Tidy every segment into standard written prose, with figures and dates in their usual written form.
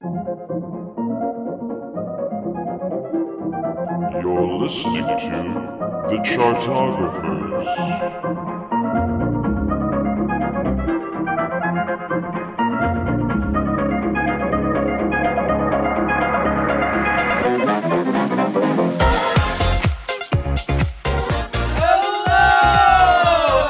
You're listening to the Chartographers. Hello,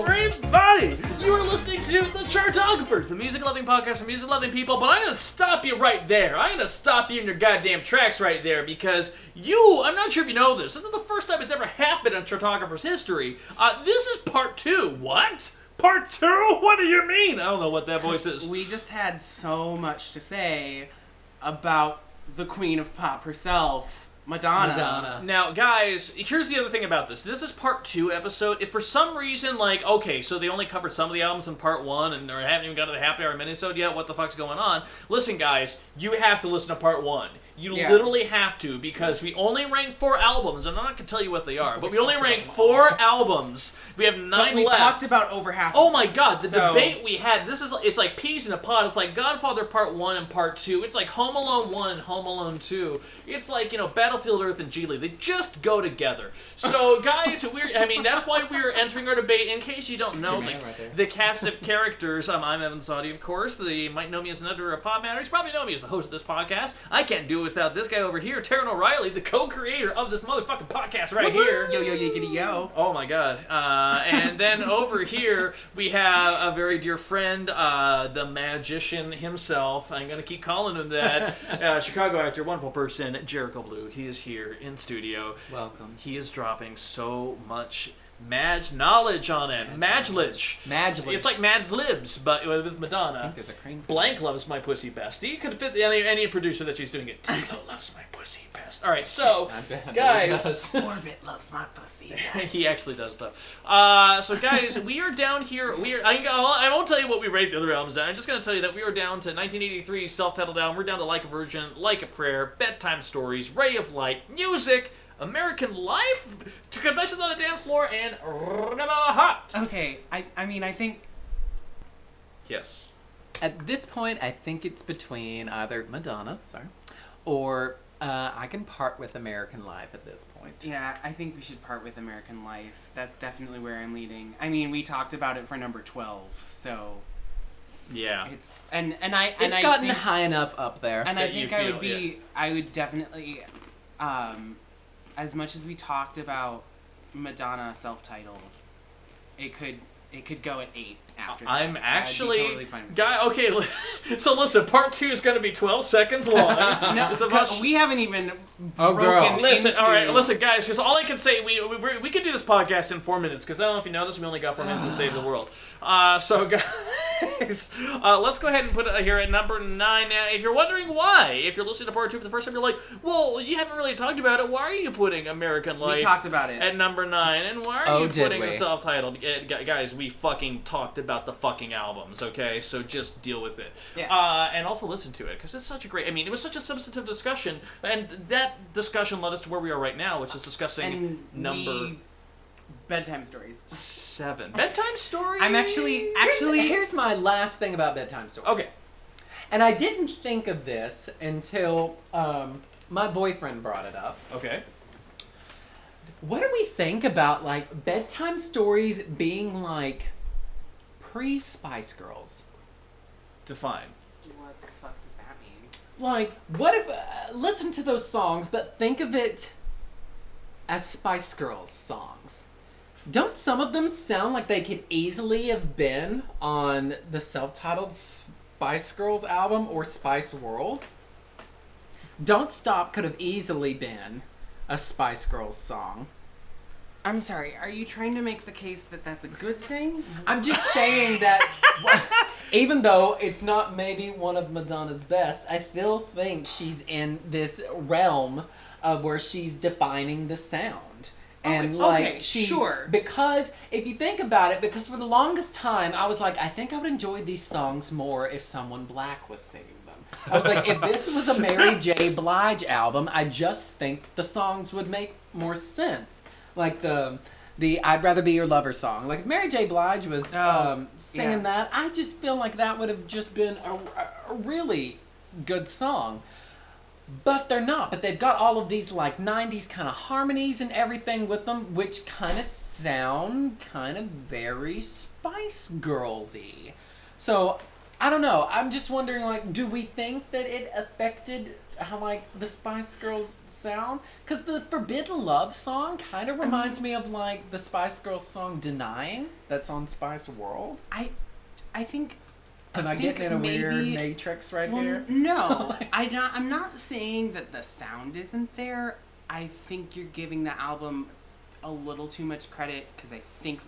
everybody! You are listening to the Chartographers, the music-loving podcast for music-loving people, but I'm going to stop you right there. I'm going to stop you in your goddamn tracks right there because I'm not sure if you know this is the first time it's ever happened in Chartographers history. This is part 2. What? Part 2? What do you mean? I don't know what that voice is. We just had so much to say about the queen of pop herself, Madonna. Now, guys, here's the other thing about this. This is part 2 episode. If for some reason, okay, so they only covered some of the albums in part 1 or haven't even got to the happy hour minisode yet, what the fuck's going on? Listen, guys, you have to listen to part 1. You literally have to, because we only rank 4 albums, and I'm not going to tell you what they are, but we only rank 4 albums. We have 9 but we left. talked about over half. Oh my god, the debate we had, it's like peas in a pod. It's like Godfather Part 1 and Part 2. It's like Home Alone 1 and Home Alone 2. It's like, Battlefield Earth and Geely. They just go together. So, guys, that's why we're entering our debate. In case you don't know, the cast of characters, I'm Evan Sawdy, of course. They might know me as an editor of Pod Matters. Probably know me as the host of this podcast. I can't do it without this guy over here, Taran O'Reilly, the co-creator of this motherfucking podcast right here. Yo, yiggity, yo. Oh my god. And then over here, we have a very dear friend, the magician himself. I'm going to keep calling him that. Chicago actor, wonderful person, Jerico Bleu. He is here in studio. Welcome. He is dropping so much knowledge on it. Madlage. It's like Mad Libs, but with Madonna. I think there's a crane. Blank loves my pussy best. You could fit any producer that she's doing it. Tito loves my pussy best. All right, so guys, Orbit loves my pussy. he actually does though. So guys, we are down here. I won't tell you what we rate the other albums at. I'm just gonna tell you that we are down to 1983's self-titled album. We're down to Like a Virgin, Like a Prayer, Bedtime Stories, Ray of Light, Music, American Life, To Confessions on a Dance Floor, and Remember Hot. Okay, I think... Yes. At this point, I think it's between either Madonna, or I can part with American Life at this point. Yeah, I think we should part with American Life. That's definitely where I'm leading. I mean, we talked about it for number 12, so... Yeah. It's gotten high enough up there. And I think I would definitely, as much as we talked about Madonna self-titled, it could go at 8 after that. I'm actually... I'd be totally fine with that. Okay, so listen, part 2 is going to be 12 seconds long. We haven't even Listen, all right, listen, guys, because all I can say, we could do this podcast in 4 minutes, because I don't know if you know this, we only got 4 minutes to save the world. So, guys, let's go ahead and put it here at number 9. Now, if you're wondering why, if you're listening to part 2 for the first time, you're like, well, you haven't really talked about it. Why are you putting American Life We talked about it. at number 9? And why are you putting the self-titled? Guys, we fucking talked about the fucking albums, okay? So just deal with it. Yeah. And also listen to it, because it's such a great... it was such a substantive discussion, and that discussion led us to where we are right now, which is discussing number... Bedtime Stories. 7. Bedtime Stories? I'm actually... Here's my last thing about Bedtime Stories. Okay. And I didn't think of this until my boyfriend brought it up. Okay. What do we think about, Bedtime Stories being, pre-Spice Girls? Define. What the fuck does that mean? What if... listen to those songs, but think of it as Spice Girls songs. Don't some of them sound like they could easily have been on the self-titled Spice Girls album or Spice World? Don't Stop could have easily been a Spice Girls song. I'm sorry, are you trying to make the case that that's a good thing? I'm just saying that even though it's not maybe one of Madonna's best, I still think she's in this realm of where she's defining the sound. And because if you think about it, because for the longest time I was like, I think I would enjoy these songs more if someone black was singing them. I was like, if this was a Mary J. Blige album, I just think the songs would make more sense. Like the I'd Rather Be Your Lover song. Like if Mary J. Blige was singing that, I just feel like that would have just been a really good song. But they're not. But they've got all of these like 90s kind of harmonies and everything with them, which kind of sound kind of very Spice Girls-y. So, I don't know. I'm just wondering, like, do we think that it affected how, like, the Spice Girls sound? Because the Forbidden Love song kind of reminds me of, like, the Spice Girls song Denying that's on Spice World. I think... Am I getting in a weird matrix right here? No. I'm not saying that the sound isn't there. I think you're giving the album a little too much credit because I think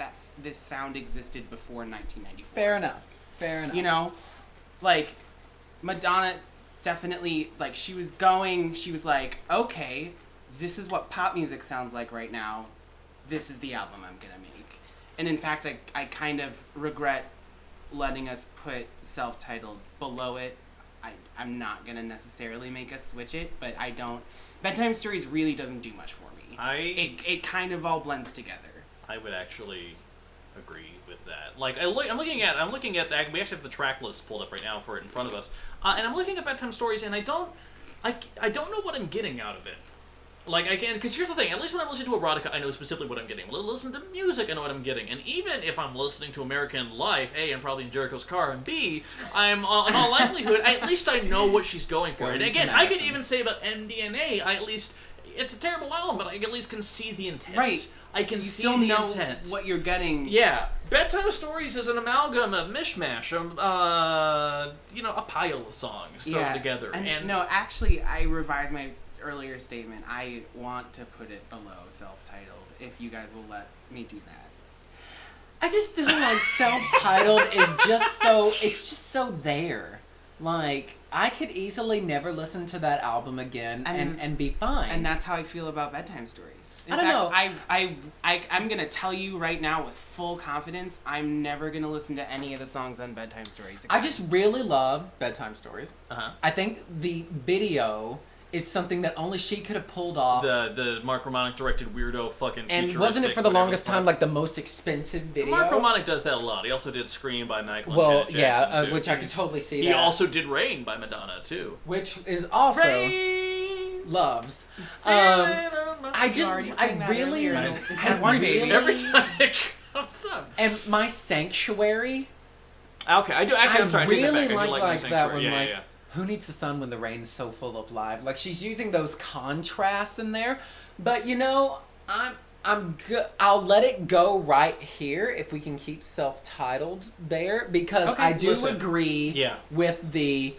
this sound existed before 1994. Fair enough. You know? Like, Madonna definitely, like, she was like, okay, this is what pop music sounds like right now. This is the album I'm gonna make. And in fact, I kind of regret letting us put self-titled below it. I'm not gonna necessarily make us switch it, but I don't. Bedtime Stories really doesn't do much for me. It kind of all blends together. I would actually agree with that. Like I'm looking at that. We actually have the track list pulled up right now for it in front of us, and I'm looking at Bedtime Stories, and I don't know what I'm getting out of it. Like, I can, because here's the thing, at least when I'm listening to erotica, I know specifically what I'm getting. When I listen to music, I know what I'm getting. And even if I'm listening to American Life, A, I'm probably in Jericho's car, and B, I'm, in all likelihood, at least I know what she's going for. And again, I could even say about MDNA, it's a terrible album, but I at least can see the intent. Right. I can you see still the know intent. What you're getting. Yeah. Bedtime Stories is an amalgam of mishmash, a pile of songs thrown together. And no, actually, I revised my earlier statement. I want to put it below self-titled, if you guys will let me do that. I just feel like self-titled is just so there. Like, I could easily never listen to that album again and be fine. And that's how I feel about Bedtime Stories. In I don't fact, know. I'm going to tell you right now with full confidence, I'm never going to listen to any of the songs on Bedtime Stories again. I just really love Bedtime Stories. Uh-huh. I think the video is something that only she could have pulled off. The Mark Romanek directed weirdo fucking and wasn't it for the longest time like the most expensive video? Mark Romanek does that a lot. He also did Scream by Michael and Janet Jackson, too. Which I could totally see. He also did Rain by Madonna too, which is also Rain! Loves. I really every time it comes up. And My Sanctuary. Okay, I do actually. I'm sorry. I really take that back. I do like My Sanctuary. That one. Who needs the sun when the rain's so full of life? Like, she's using those contrasts in there. But, I'll let it go right here if we can keep self-titled there. Because I do agree with the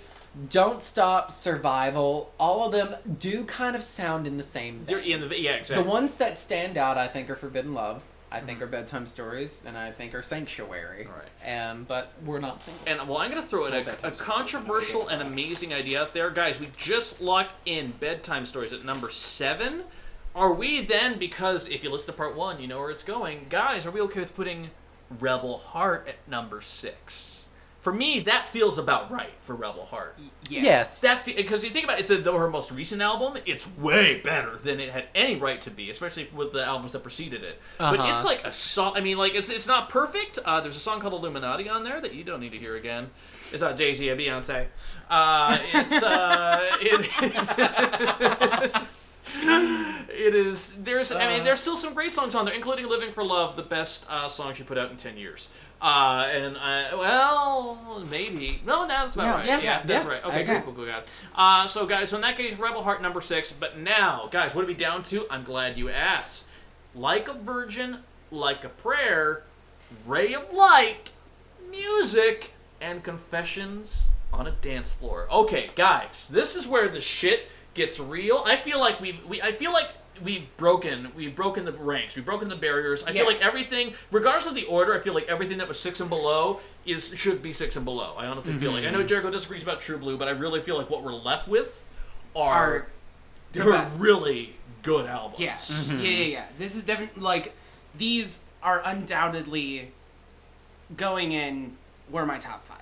Don't Stop, Survival. All of them do kind of sound in the same vein. Exactly. The ones that stand out, I think, are Forbidden Love. I think are Bedtime Stories, and I think are Sanctuary. Right. But we're not single. And I'm going to throw in a controversial and amazing idea out there. Guys, we just locked in Bedtime Stories at number 7. Are we then, because if you listen to part 1, you know where it's going. Guys, are we okay with putting Rebel Heart at number 6? For me, that feels about right for Rebel Heart. Yes. Because you think about it, it's her most recent album. It's way better than it had any right to be, especially with the albums that preceded it. But it's like a song. I mean, like it's not perfect. There's a song called Illuminati on there that you don't need to hear again. It's not Jay-Z or Beyonce. It is. There's still some great songs on there, including "Living for Love," the best song she put out in 10 years. Maybe. No, that's about right. Yeah, that's right. Okay, cool, got it. So, guys, so in that case, Rebel Heart number 6. But now, guys, what are we down to? I'm glad you asked. Like a Virgin, Like a Prayer, Ray of Light, Music, and Confessions on a Dance Floor. Okay, guys, this is where the shit gets real. I feel like we've broken the ranks. We've broken the barriers. I feel like everything, regardless of the order, I feel like everything that was 6 and below should be 6 and below. I honestly feel like. I know Jericho disagrees about True Blue, but I really feel like what we're left with are really good albums. Yeah. Yeah. This is definitely, like, these are undoubtedly going in were my top 5.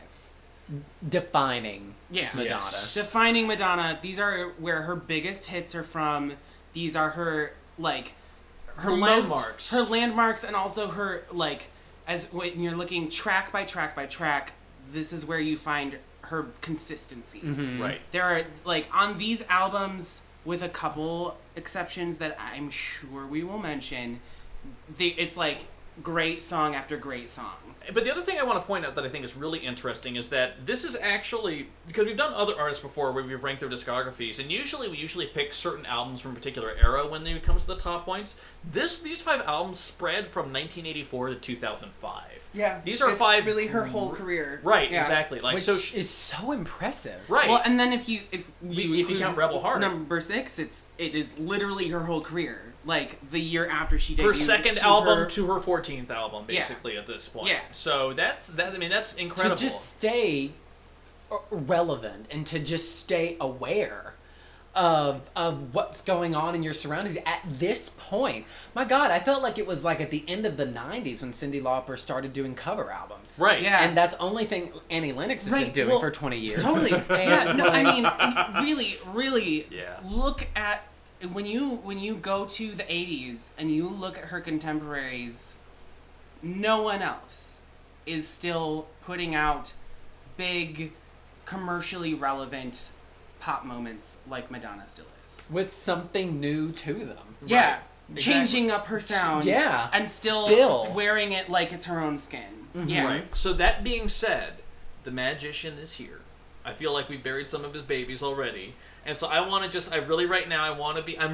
Defining Madonna. Yes. Defining Madonna. These are where her biggest hits are from. These are her landmarks. Her landmarks, and also her, like, as when you're looking track by track by track, this is where you find her consistency. Right. There are, like, on these albums, with a couple exceptions that I'm sure we will mention, it's like great song after great song. But the other thing I want to point out that I think is really interesting is that this is actually, because we've done other artists before where we've ranked their discographies, and we pick certain albums from a particular era when it comes to the top points. These 5 albums spread from 1984 to 2005. Yeah, these are it's 5 really her whole career. Right, yeah. exactly. Like Which so, is so impressive. right. Well, and then if you count Rebel Heart, number 6, it is literally her whole career. Like the year after she debuted, her second album to her 14th album, basically at this point. Yeah. So that's incredible. To just stay relevant and to just stay aware of what's going on in your surroundings at this point. My God, I felt like it was like at the end of the 90s when Cyndi Lauper started doing cover albums. Right. Yeah. And that's the only thing Annie Lennox has been doing for 20 years. Totally. Yeah. No, I mean, really. Yeah. Look at when you go to the 80s and you look at her contemporaries. No one else is still putting out big, commercially relevant pop moments like Madonna still is. With something new to them. Yeah. Right. Changing up her sound. Yeah. And still wearing it like it's her own skin. Mm-hmm. Yeah. Right. So that being said, the magician is here. I feel like we buried some of his babies already. And so I'm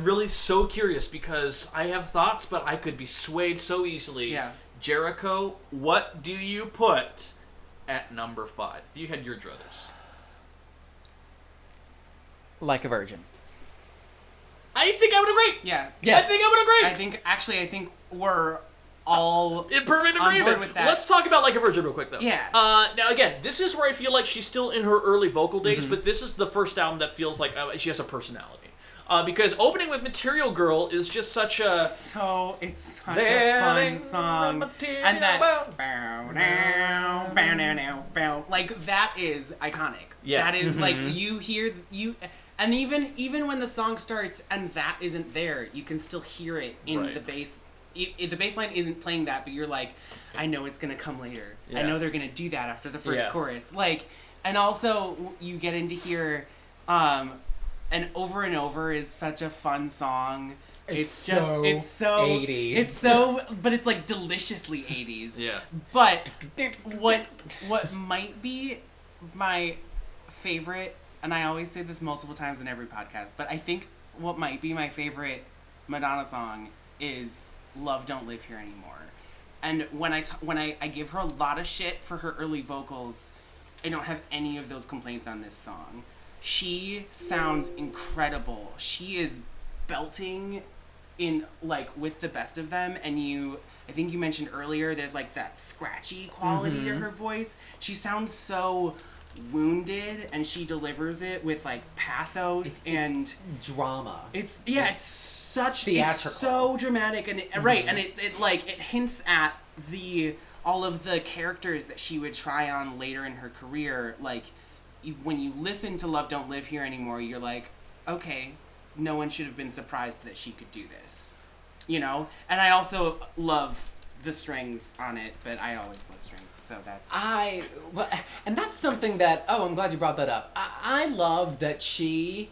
really so curious because I have thoughts, but I could be swayed so easily. Yeah. Jericho, what do you put at number 5? If you had your druthers. Like a Virgin. I think I would agree. Yeah. Yeah. I think I would agree. I think we're all In perfect on board agreement. with that. Let's talk about Like a Virgin real quick, though. Yeah. Now, again, this is where I feel like she's still in her early vocal days, but this is the first album that feels like she has a personality. Because opening with Material Girl is just such a... it's such a fun song. And that bow now, bow now, now, bow. Like, that is iconic. Yeah. That is like you hear and even when the song starts and that isn't there, you can still hear it in Right. the bass. If the bass line isn't playing that, but you're like, I know it's gonna come later. Yeah. I know they're gonna do that after the first Yeah. chorus. Like, and also you get into here, and Over is such a fun song. It's so 80s. It's so, but it's like deliciously 80s. Yeah. But what might be my favorite, and I always say this multiple times in every podcast, but I think what might be my favorite Madonna song is Love Don't Live Here Anymore. And when I give her a lot of shit for her early vocals, I don't have any of those complaints on this song. She sounds incredible. She is belting in, like, with the best of them, and I think you mentioned earlier, there's like that scratchy quality to her voice. She sounds so wounded, and she delivers it with like pathos and drama. it's such theatrical. It's so dramatic and right, and it hints at all of the characters that she would try on later in her career. Like, when you listen to Love Don't Live Here Anymore, you're like, okay, no one should have been surprised that she could do this, you know? And I also love the strings on it, but I always love strings, so that's... And that's something that, I'm glad you brought that up. I love that she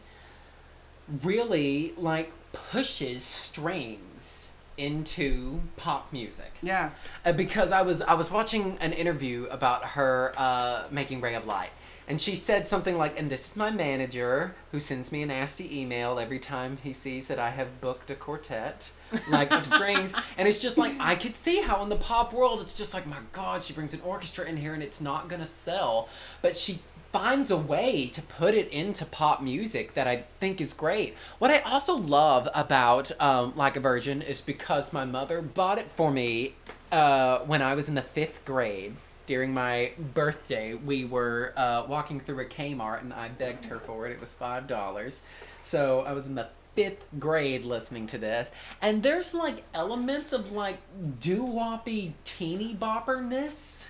really, like, pushes strings into pop music. Yeah. Because I was watching an interview about her making Ray of Light. And she said something like, and this is my manager who sends me a nasty email every time he sees that I have booked a quartet, like, of strings. And it's just like, I could see how in the pop world, it's just like, my God, she brings an orchestra in here and it's not going to sell. But she finds a way to put it into pop music that I think is great. What I also love about Like a Virgin is because my mother bought it for me when I was in the 5th grade. During my birthday, we were walking through a Kmart, and I begged her for it. It was $5. So I was in the 5th grade listening to this. And there's, like, elements of, like, doo-woppy teeny bopperness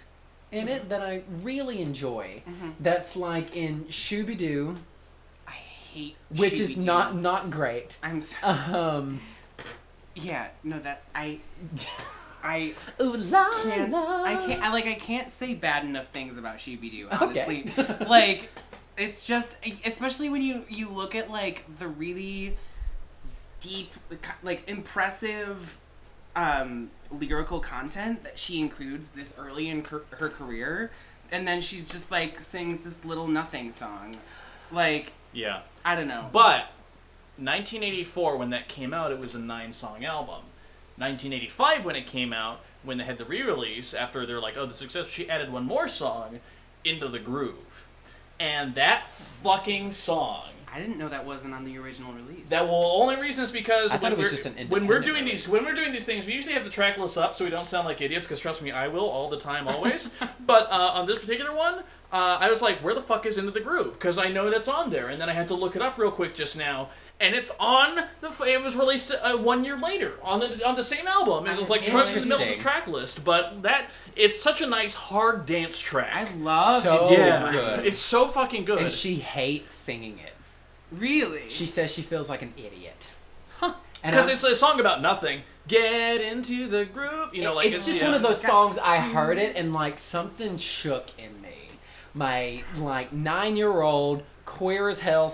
in it that I really enjoy. That's, like, in Shooby-Doo. I hate Which is Shooby-Doo. not great. I'm sorry. Yeah, no, that... I Ooh la can't. la. I can't say bad enough things about Shooby-Doo. Honestly, Okay. like, it's just, especially when you look at like the really deep, like impressive, lyrical content that she includes this early in her career, and then she's just like sings this little nothing song, like, Yeah. I don't know. But 1984, when that came out, it was a 9-song album. 1985, when it came out, when they had the re-release, after they're like, oh, the success, she added one more song, Into the Groove. And that fucking song. I didn't know that wasn't on the original release. That will only reason is because I thought it was just an independent release. when we're doing these things, we usually have the track list up so we don't sound like idiots. Because trust me, I will all the time, always. But on this particular one, I was like, where the fuck is Into the Groove? Because I know that's on there, and then I had to look it up real quick just now, and it's on the. It was released 1 year later on the same album. It was like trust in the middle of the track list, but it's such a nice hard dance track. I love So it. yeah, good. it's so fucking good. And she hates singing it. Really? She says she feels like an idiot. Because it's a song about nothing. Get into the groove. You know, like it's just one of those songs. I heard it and like something shook in me. My like 9-year-old queer as hell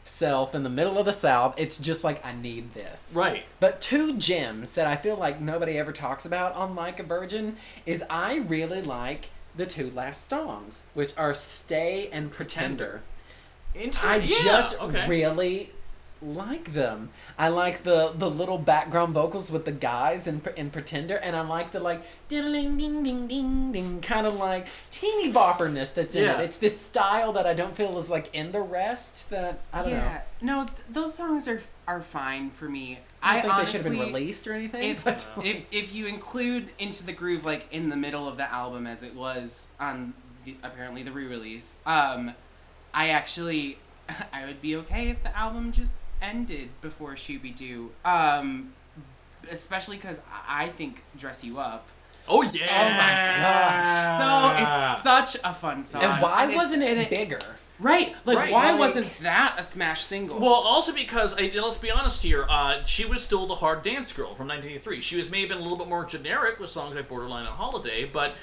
self in the middle of the South. It's just like, I need this. Right. But 2 gems that I feel like nobody ever talks about on Like a Virgin is I really like the 2 last songs, which are Stay and Pretender. I just really like them. I like the little background vocals with the guys in Pretender, and I like the like ding ding ding ding ding ding kind of like teeny bopperness that's in it. It's this style that I don't feel is like in the rest that I don't know. No, those songs are fine for me. I don't think honestly, they should have been released or anything. If you include Into the Groove like in the middle of the album as it was on apparently the re-release, I would be okay if the album just ended before Shooby-Doo. Especially because I think Dress You Up. Oh yeah! Oh my So it's such a fun song. And why wasn't it bigger? Right, like Right. why Like- wasn't that a smash single? Well, also because, let's be honest here, she was still the hard dance girl from 1983. She was maybe a little bit more generic with songs like Borderline and Holiday, but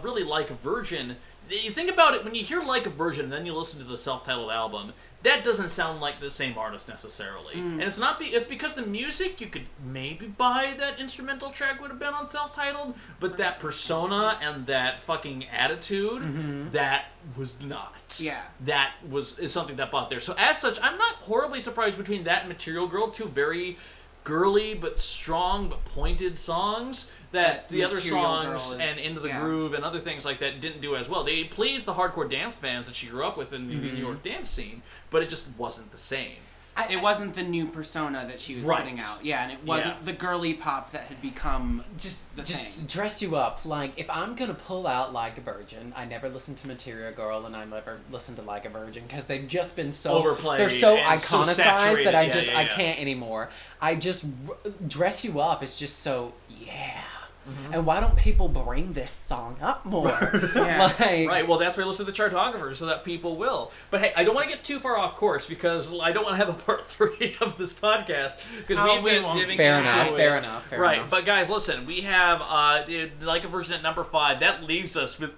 really Like a Virgin. You think about it, when you hear Like a Virgin and then you listen to the self-titled album, that doesn't sound like the same artist necessarily. And it's not it's because the music, you could maybe buy that instrumental track would have been on self-titled, but that persona and that fucking attitude, that was not. Yeah. That is something that bought there. So as such, I'm not horribly surprised between that and Material Girl, 2 very girly but strong but pointed songs that the other Material songs Girl and Into the Groove and other things like that didn't do as well. They pleased the hardcore dance fans that she grew up with in the New York dance scene, but it just wasn't the same. It wasn't the new persona that she was Right. putting out. Yeah, and it wasn't the girly pop that had become Just the thing. dress you up. Like, if I'm gonna pull out Like a Virgin, I never listened to Material Girl, and I never listened to Like a Virgin because they've just been so Overplayed They're so and so iconicized saturated. that I Yeah, just yeah, I yeah. can't anymore. I just dress you up is just so And why don't people bring this song up more? Yeah. Like, Right, well, that's why I listen to the Chartographers, so that people will. But hey, I don't want to get too far off course because I don't want to have a part 3 of this podcast because Oh, we've we been won't. divvying Fair into enough, it. fair enough, fair Right, enough. but guys, listen, we have Like a Virgin at number 5. That leaves us with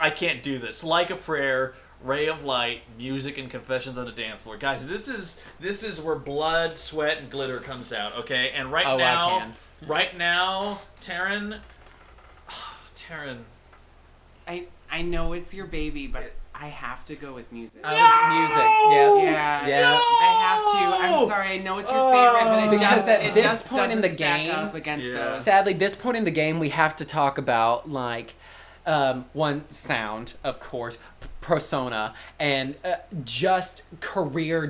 I can't do this. Like a Prayer, Ray of Light, Music, and Confessions on the Dance Floor. Guys, this is where blood, sweat, and glitter comes out, okay? And right Oh, I now, Taran, I know it's your baby, but I have to go with music. music. Yeah. Yeah. I have to. I'm sorry. I know it's your favorite, but it Because just at it this just point in doesn't the stack game- up against those. Sadly, this point in the game, we have to talk about like one sound, of course, persona, and just career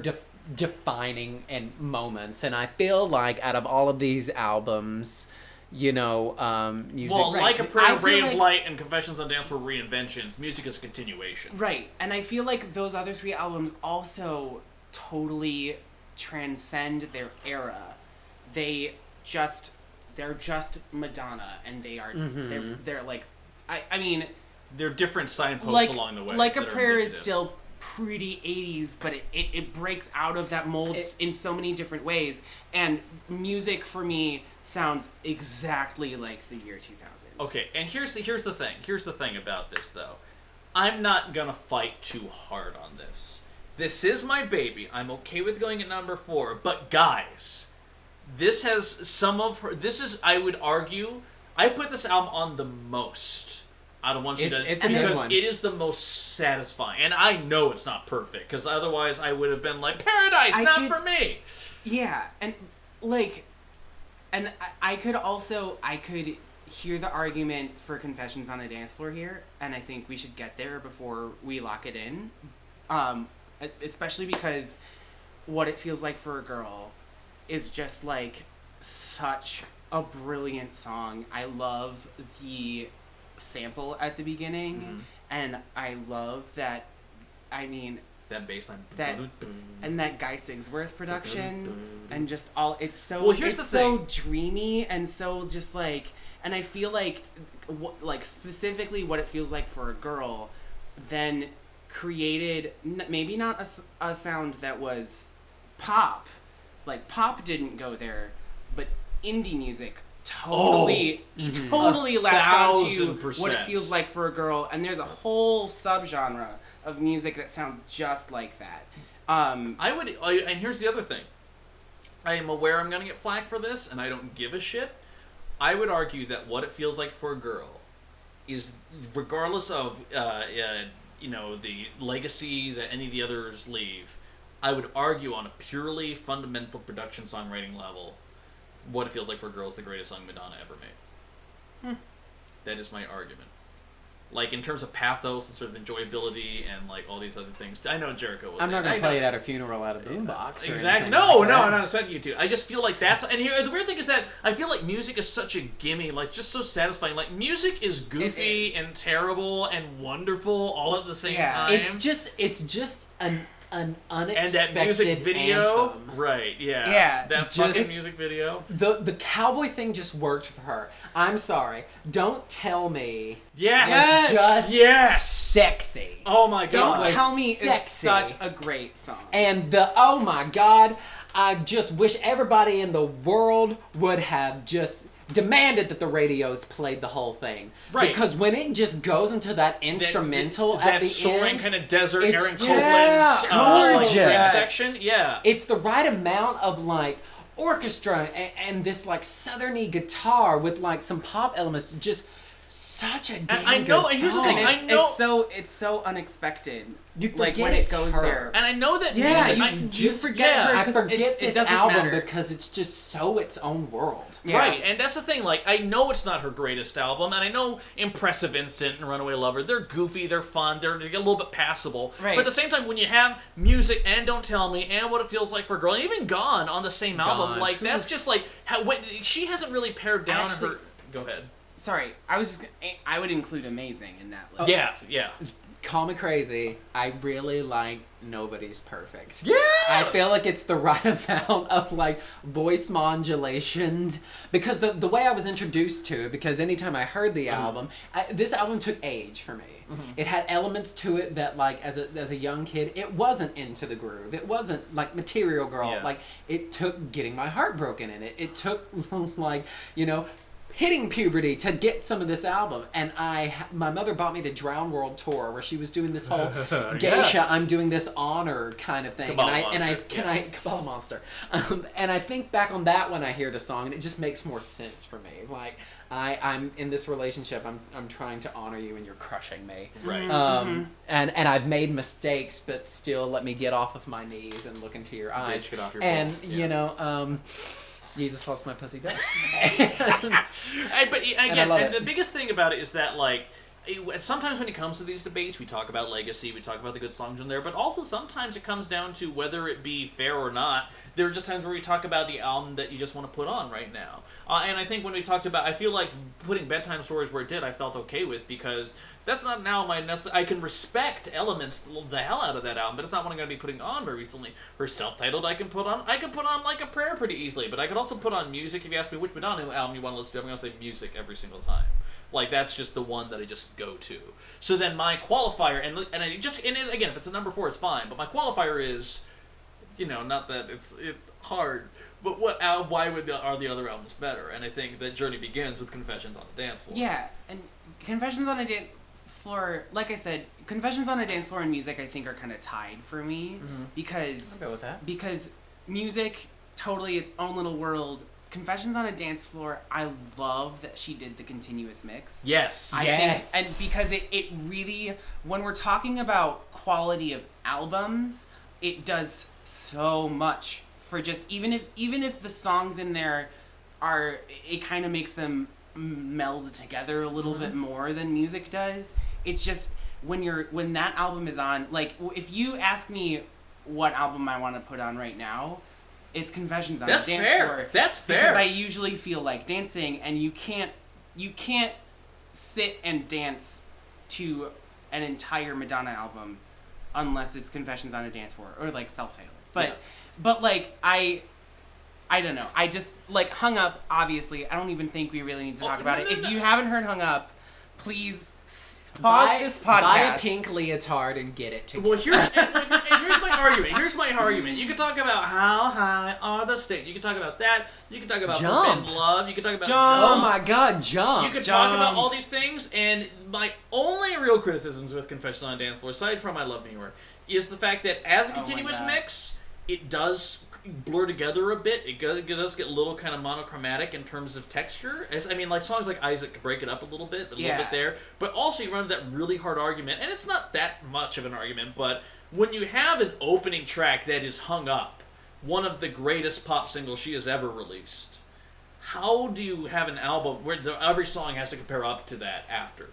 defining and moments. And I feel like out of all of these albums, music. well, Right. Like a I Prayer, feel Ray of like- Light, and Confessions on the Dance Floor reinventions. Music is a continuation. Right, and I feel like those other 3 albums also totally transcend their era. They're just Madonna, and they are they're like I mean They're different signposts like along the way. Like a that are Prayer is indicative. still pretty 80s, but it breaks out of that mold in so many different ways. And music for me sounds exactly like the year 2000. Okay, and here's the thing. Here's the thing about this, though. I'm not gonna fight too hard on this. This is my baby. I'm okay with going at number 4, but guys, this has some of her. This is, I would argue, I put this album on the most out of ones she done it's a good because one. it is the most satisfying. And I know it's not perfect because otherwise I would have been like, Paradise, not for me. Yeah, and like, and I could hear the argument for Confessions on a Dance Floor here, and I think we should get there before we lock it in. Especially because What It Feels Like for a Girl is just like such a brilliant song. I love the sample at the beginning, and I love that, I mean, that bass line. And that Guy Sigsworth production, and just all, it's so, well, here's it's the so thing. dreamy, and so just like, and I feel like, specifically What It Feels Like for a Girl, then created, maybe not a sound that was pop, like pop didn't go there, but indie music totally latched onto 1000%. What It Feels Like for a Girl, and there's a whole subgenre of music that sounds just like that. And here's the other thing. I am aware I'm going to get flack for this, and I don't give a shit. I would argue that What It Feels Like for a Girl is, regardless of the legacy that any of the others leave, I would argue on a purely fundamental production songwriting level, What It Feels Like for a Girl is the greatest song Madonna ever made. That is my argument. Like, in terms of pathos and sort of enjoyability and, like, all these other things. I know Jericho will. I'm not going to play it at a funeral at a boombox. Exactly. No, I'm not expecting you to. I just feel like that's... And here, the weird thing is that I feel like music is such a gimme, like, just so satisfying. Like, music is goofy and terrible and wonderful all at the same time. It's just an unexpected and that music video, anthem. Right? Yeah. Yeah. That fucking music video. The cowboy thing just worked for her. I'm sorry. Don't tell me. Yes. Was just Yes. sexy. Oh my god. Don't Tell Me sexy. is such a great song. And oh my god, I just wish everybody in the world would have just demanded that the radios played the whole thing. Right. Because when it just goes into that instrumental at the soaring end, kind of desert it's Aaron just Copland's string gorgeous. section. Yeah. it's the right amount of like orchestra and this like southerny guitar with like some pop elements. Just such a damn I know, good and here's the song. thing, And it's so unexpected. You like forget when it it's goes her. there. And I know that Yeah, music, you forget her. I 'cause forget it this doesn't album matter. because it's just so its own world. Yeah. Right, and that's the thing, like, I know it's not her greatest album, and I know Impressive Instant and Runaway Lover, they're goofy, they're fun, they're a little bit passable. Right. But at the same time, when you have music and Don't Tell Me and What It Feels Like for a Girl, and even Gone on the same album, Gone. like, that's just like, she hasn't really pared down Actually- her... Go ahead. Sorry, I would include Amazing in that list. Yeah. Call me crazy. I really like Nobody's Perfect. Yeah! I feel like it's the right amount of like voice modulations because the way I was introduced to it, because anytime I heard the album, this album took age for me. It had elements to it that like as a young kid, it wasn't into the groove. It wasn't like Material Girl. Yeah. Like it took getting my heart broken in it. It took like, hitting puberty to get some of this album, and my mother bought me the Drown World tour where she was doing this whole geisha, I'm doing this honor kind of thing, Kabbalah Kabbalah Monster, and I think back on that when I hear the song, and it just makes more sense for me. Like I'm in this relationship, I'm trying to honor you, and you're crushing me. Right. And I've made mistakes, but still let me get off of my knees and look into your eyes. Bitch, get off your and bull. Yeah. Jesus loves my pussy best. But again, love and it. the biggest thing about it is that, like, sometimes when it comes to these debates, we talk about legacy, we talk about the good songs in there, but also sometimes it comes down to whether it be fair or not. There are just times where we talk about the album that you just want to put on right now. And I think when we talked about, I feel like putting Bedtime Stories where it did, I felt okay with, because that's not now I can respect elements the hell out of that album, but it's not what I'm going to be putting on very recently. Her self-titled I can put on Like a Prayer pretty easily, but I could also put on music. If you ask me which Madonna album you want to listen to, I'm going to say music every single time. Like, that's just the one that I just go to. So then my qualifier, and again, if it's a number 4, it's fine. But my qualifier is, not that it's hard, but why are the other albums better? And I think that Journey begins with Confessions on the Dance Floor. Yeah, and Confessions on a Dance Floor, like I said, Confessions on a Dance Floor and Music, I think, are kind of tied for me. Because I'll go with that. Because Music, totally its own little world. Confessions on a Dance Floor, I love that she did the continuous mix. Yes. I Yes. think, and because it really, when we're talking about quality of albums, it does so much for just, even if the songs in there are, it kind of makes them meld together a little bit more than Music does. It's just, when that album is on, like, if you ask me what album I want to put on right now, it's Confessions on a Dance Floor. That's fair. Because I usually feel like dancing, and you can't sit and dance to an entire Madonna album unless it's Confessions on a Dance Floor or like self-titled. But like I don't know. I just like Hung Up. Obviously, I don't even think we really need to talk about it. If you haven't heard Hung Up, please pause this podcast. Buy a pink leotard and get it together. Well, here's my argument. Here's my argument. You can talk about how high are the stakes. You can talk about that. You can talk about Jump. Forbidden Love. You can talk about Oh my God, Jump. You can talk about all these things, and my only real criticisms with Confessions on a Dance Floor, aside from I Love New York, is the fact that as a continuous mix, it does blur together a bit. It does get a little kind of monochromatic in terms of texture. Like songs like Isaac break it up a little bit there. But also you run into that really hard argument, and it's not that much of an argument, but when you have an opening track that is Hung Up, one of the greatest pop singles she has ever released, how do you have an album where every song has to compare up to that after?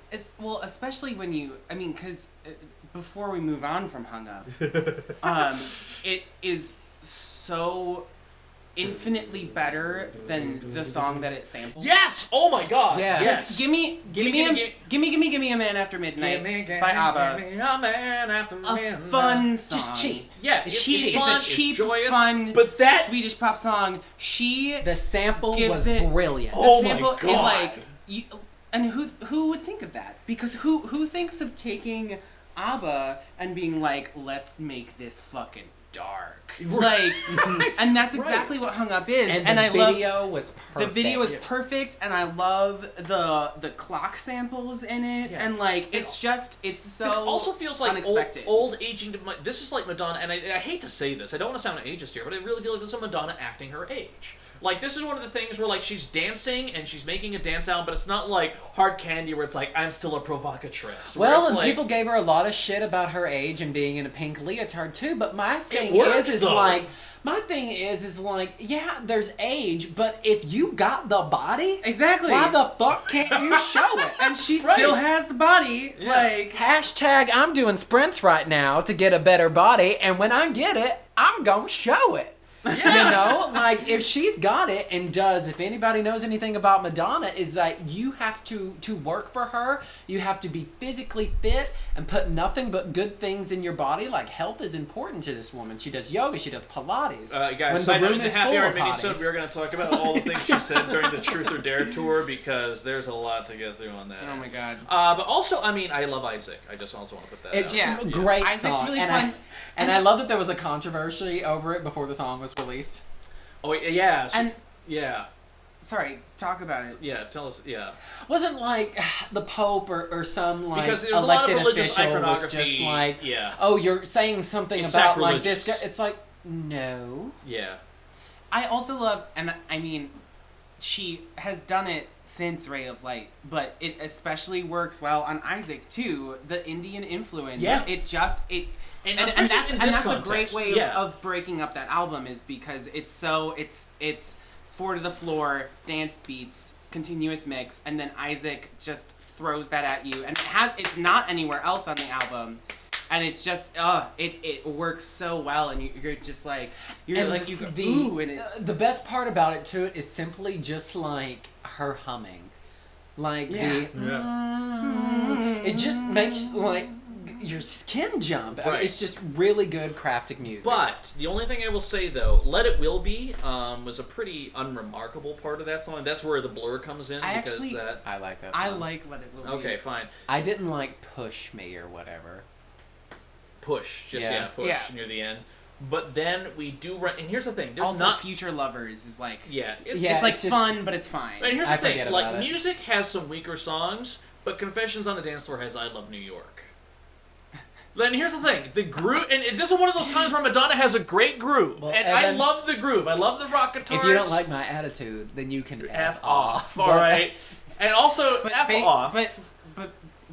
Especially when because before we move on from Hung Up, it is so infinitely better than the song that it samples. Yes! Oh my God! Yeah. Yes! Give me a Man After Midnight by ABBA. Give me a man after A midnight. fun song. Just cheap. Yeah, It's cheap. fun, It's a cheap, joyous, fun, but that Swedish pop song. The sample gives was it- brilliant. Oh my sample, God. And who would think of that? Because who thinks of taking ABBA and being like, let's make this fucking dark. Like, and that's exactly what Hung Up is. And the video was perfect. The video is perfect, and I love the clock samples in it, and like it's so this also feels like unexpected. old aging. This is like Madonna, and I hate to say this. I don't want to sound ageist here, but I really feel like this is Madonna acting her age. Like, this is one of the things where, like, she's dancing and she's making a dance album, but it's not like Hard Candy where it's like, I'm still a provocatrice. Well, and like, people gave her a lot of shit about her age and being in a pink leotard too, but my thing worked, is though. like, yeah, there's age, but if you got the body, Exactly. why the fuck can't you show it? And she still has the body. Yeah. Like, Hashtag I'm doing sprints right now to get a better body, and when I get it, I'm gonna show it. Yeah. You know, like if she's got it and does, if anybody knows anything about Madonna, is that you have to work for her. You have to be physically fit and put nothing but good things in your body. Like health is important to this woman. She does yoga. She does Pilates. Guys, when the room in the is Happy full Hour of mini-sode, hotties. we're going to talk about all the things she said during the Truth or Dare tour, because there's a lot to get through on that. oh my God. But also, I love Isaac. I just also want to put that out. Yeah. Great Isaac's song. really and fun. I love that there was a controversy over it before the song was released. Oh, yeah. And yeah. sorry, talk about it. Yeah, tell us. Yeah. Wasn't like the Pope or some like Because there's a lot of elected religious official was iconography. just like, Yeah. oh, you're saying something It's about like this guy. sacrilegious. It's like, no. Yeah. I also love, and I mean, she has done it since Ray of Light, but it especially works well on Isaac too. The Indian influence. Yes. And especially that's in this a context. great way Yeah. of breaking up that album is because it's four to the floor, dance beats, continuous mix, and then Isaac just throws that at you, and it's not anywhere else on the album. And it's just, it works so well, and you're just like, you go, ooh, and the best part about it too is simply just like her humming, like Yeah. it just makes like your skin jump. Right. It's just really good crafted music. But the only thing I will say though, "Let It Will Be" was a pretty unremarkable part of that song. That's where the blur comes in I like that song. I like Let It Will Be. Okay, fine. I didn't like Push Me or whatever. Push, just Yeah. push Yeah. near the end. But then we do run, and here's the thing: there's Also, not. Future Lovers is like... Yeah, It's like it's just- fun, but it's fine. And here's I the thing: forget like about it. music has some weaker songs, but Confessions on the Dance Floor has "I Love New York." Then here's the thing: the groove, and this is one of those times where Madonna has a great groove, Well, and I Evan, love the groove. I love the rock guitars. If you don't like my attitude, then you can F off, all But- right? And also But F they- off.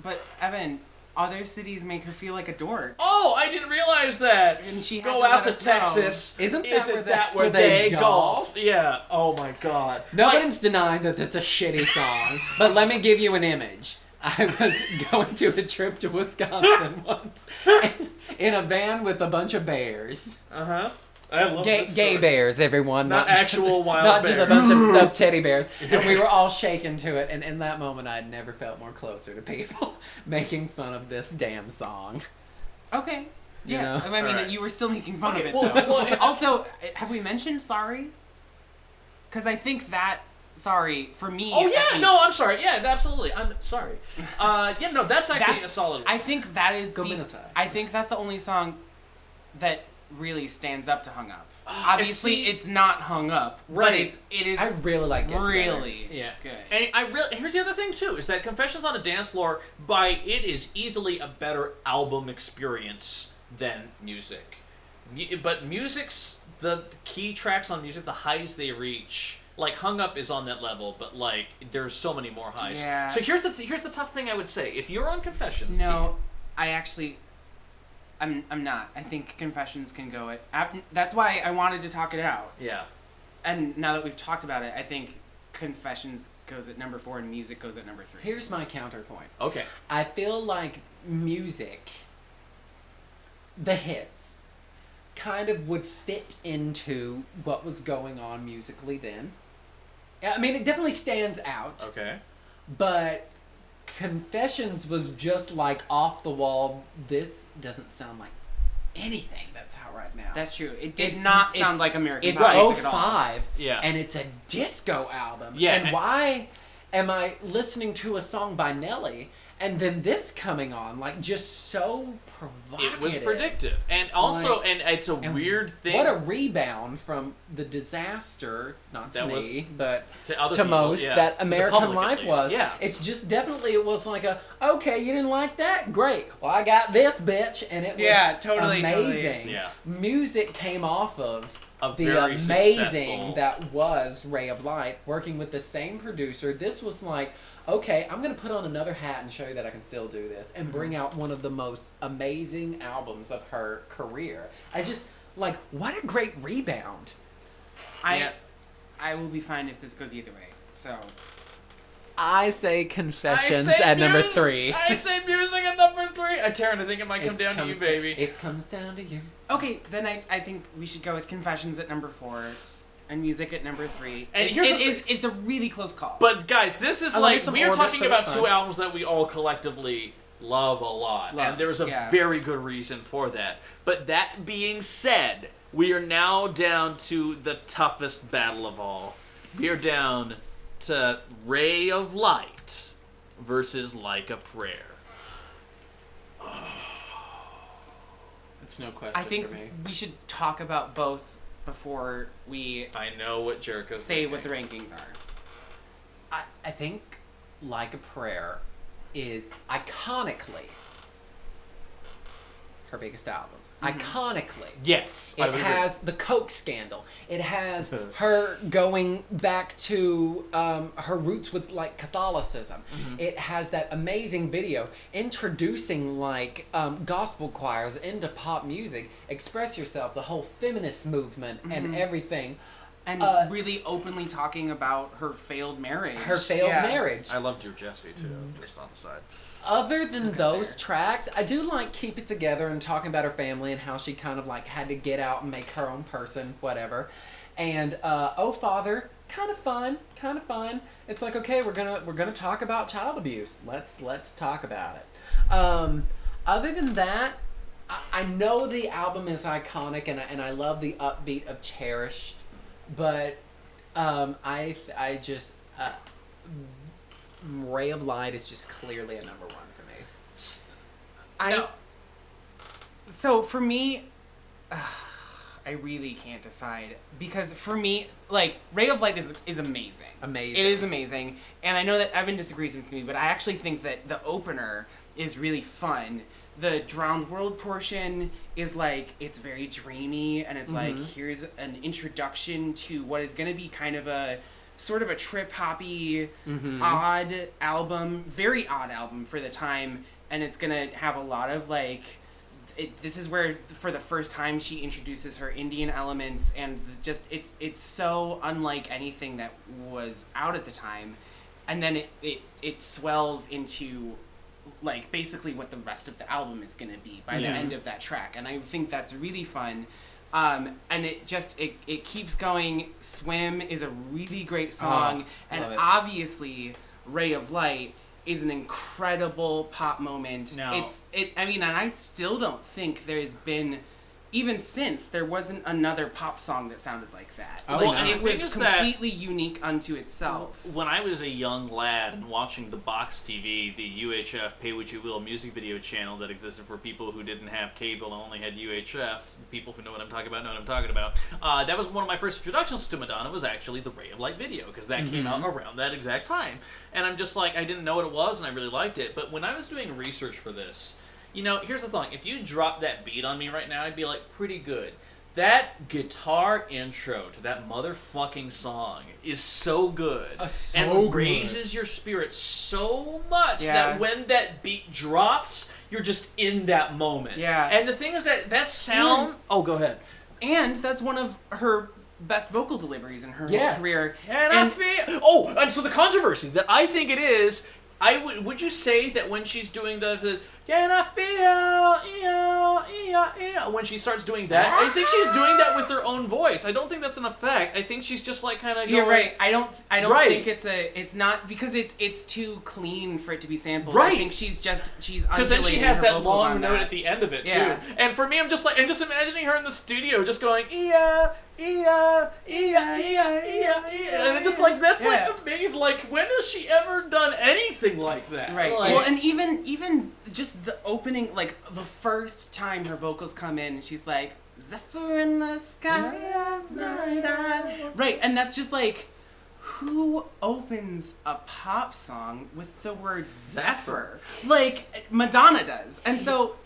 But Evan, other cities make her feel like a dork. Oh, I didn't realize that. And she had Go to out let to us know. Texas. Isn't Isn't that where they golf? Yeah. Oh my God. Nobody's denying that it's a shitty song, but let me give you an image. I was going to a trip to Wisconsin once in a van with a bunch of bears. Uh huh. I love this Gay story. bears, everyone. Not actual wild Not just a bears. bunch of stuffed teddy bears. And we were all shaking to it, and in that moment I had never felt more closer to people making fun of this damn song. Okay. You Yeah. know? I mean, Alright. you were still making fun Okay, of it, well- though. well, Also, have we mentioned Sorry? Because I think that Sorry, for me... Oh at yeah, least, no, I'm sorry. Yeah, absolutely. I'm sorry. Yeah, no, that's actually That's- a solid. I think that is Go the... Minnesota. I think that's the only song that really stands up to Hung Up. and Obviously, see- it's not Hung Up, Right. but it is I really like Get Together. really Yeah, good. And here's the other thing too: is that Confessions on a Dance Floor, it is easily a better album experience than music. But music's the key tracks on music, the highs they reach. Like Hung Up is on that level, but like there's so many more highs. Yeah. So here's the tough thing I would say: if you're on Confessions, No, I actually, I'm not. I think Confessions can go it. That's why I wanted to talk it out. yeah. And now that we've talked about it, I think Confessions goes at number 4 and Music goes at number 3. Here's my counterpoint. Okay. I feel like music, the hits, kind of would fit into what was going on musically then. I mean, it definitely stands out, Okay. but Confessions was just like off the wall. This doesn't sound like anything that's out right now. That's true. It did It's- not it's- sound like American It's pop music at all. 05, Yeah. and it's a disco album. Yeah, And and- why am I listening to a song by Nelly and then this coming on, like, just so provocative? It was predictive, and also, Like- and it's a And weird thing. What a rebound from the disaster, not to That me, was- but to other to people, most, yeah. that To the American public, at Life least. was. Yeah. It's just definitely, it was like okay, you didn't like that? Great. Well, I got this, bitch, and it was Yeah, totally, totally. amazing. Yeah. Music came off of A the very amazing successful- that was Ray of Light, working with the same producer. This was like, okay, I'm going to put on another hat and show you that I can still do this, and bring out one of the most amazing albums of her career. I just, like, what a great rebound. Yeah. I will be fine if this goes either way. So, I say I Confessions say at number mu- 3. I say music at number 3. Taryn, I think it might come It down to you, comes baby. It comes down to you. okay, then I think we should go with Confessions at number 4 and Music at number 3. And It- here's it the is- it's a really close call. But guys, this is I love me like some we are Orbit, talking so about it's two fine. albums that we all collectively love a lot, Love, and there's a yeah. very good reason for that. But that being said, we are now down to the toughest battle of all. We are down to Ray of Light versus Like a Prayer. It's no question I think for me. we should talk about both before we I know what Jericho's say what thinking. the rankings are. I think Like a Prayer is iconically her biggest album. Iconically. Yes, I It would has the Coke scandal. It has her going back to her roots with like Catholicism. It has that amazing video introducing like gospel choirs into pop music. Express Yourself, the whole feminist movement and everything. And really openly talking about her failed marriage. Her failed Yeah. marriage. I love Dear Jesse too, just on the side. Other than those there. tracks, I do like Keep It Together and talking about her family and how she kind of like had to get out and make her own person, whatever. And Oh Father, kind of fun. It's like, okay, we're gonna talk about child abuse. Let's talk about it. Other than that, I know the album is iconic, and I love the upbeat of Cherished, but I just Ray of Light is just clearly a number one for me. No. So for me, I really can't decide because for me, like Ray of Light is amazing. Amazing. It is amazing, and I know that Evan disagrees with me, but I actually think that the opener is really fun. The Drowned World portion is like, it's very dreamy, and it's like, here's an introduction to what is going to be kind of a sort of a trip-hoppy, odd album, very odd album for the time, and it's going to have a lot of like, this is where for the first time she introduces her Indian elements, and just it's so unlike anything that was out at the time, and then it swells into like basically what the rest of the album is going to be by the end of that track, and I think that's really fun. And it keeps going. Swim is a really great song, and obviously Ray of Light is an incredible pop moment. No. And I still don't think there's been, even since, there wasn't another pop song that sounded like that. Oh, like, no. it And the was thing is that completely unique unto itself. when I was a young lad and watching the Box TV, the UHF Pay What You Will music video channel that existed for people who didn't have cable and only had UHF, people who know what I'm talking about know what I'm talking about. That was one of my first introductions to Madonna, was actually the Ray of Light video, because that came out around that exact time. And I'm just like, I didn't know what it was, and I really liked it. But when I was doing research for this, you know, here's the thing. If you drop that beat on me right now, I'd be like, pretty good. That guitar intro to that motherfucking song is so good. So and good. raises your spirit so much Yeah. that when that beat drops, you're just in that moment. Yeah. And the thing is that sound... Oh, go ahead. And that's one of her best vocal deliveries in her whole career. And I feel... Oh, and so the controversy that I think it is... Would you say that when she's doing the "Can I feel," when she starts doing that, I think she's doing that with her own voice. I don't think that's an effect. I think she's just like kind of. You're right. I don't Right. think it's not because it's too clean for it to be sampled. Right. I think she's because then she undulating has her that vocals long on note that. at the end of it Yeah. too. And for me, I'm just imagining her in the studio just going "Iya, iya, iya, iya, iya," and it's just like that's Yeah. like amazing. Like when has she ever done anything like that? Right. Like, Well, and even just the opening, like the first time her vocals come in, she's like, "Zephyr in the sky at night." Right, and that's just like, who opens a pop song with the word Zephyr? Like Madonna does, and so.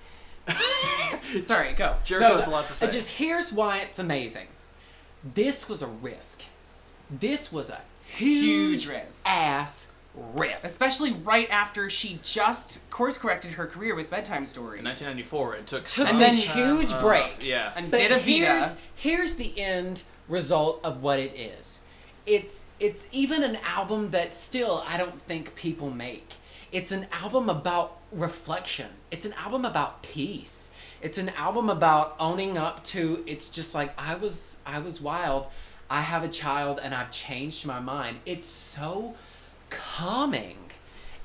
Sorry, go. Jericho has a lot to say. Just here's why it's amazing. This was a risk. This was a Huge risk. ass risk. Especially right after she just course corrected her career with Bedtime Stories. In 1994, it took Took some this time huge off. break. Yeah. And But did a Vita. here's the end result of what it is. It's even an album that still I don't think people make. It's an album about reflection. It's an album about peace. It's an album about owning up to, it's just like, I was wild. I have a child and I've changed my mind. It's so calming.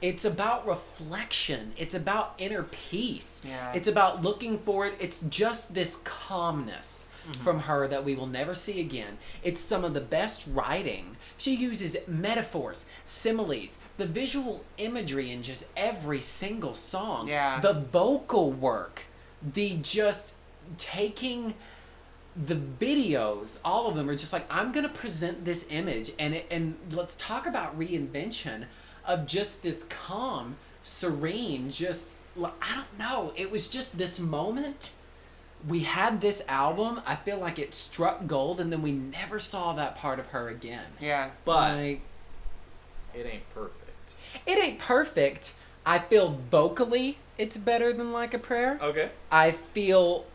It's about reflection. It's about inner peace. Yeah. It's about looking forward. It's just this calmness from her that we will never see again. It's some of the best writing. She uses metaphors, similes, the visual imagery in just every single song. Yeah. The vocal work, the just taking the videos, all of them are just like, I'm gonna present this image, and let's talk about reinvention of just this calm, serene, just, I don't know, it was just this moment. We had this album, I feel like it struck gold, and then we never saw that part of her again. Yeah. But Like, it ain't perfect. it ain't perfect. I feel vocally it's better than Like a Prayer. Okay. I feel,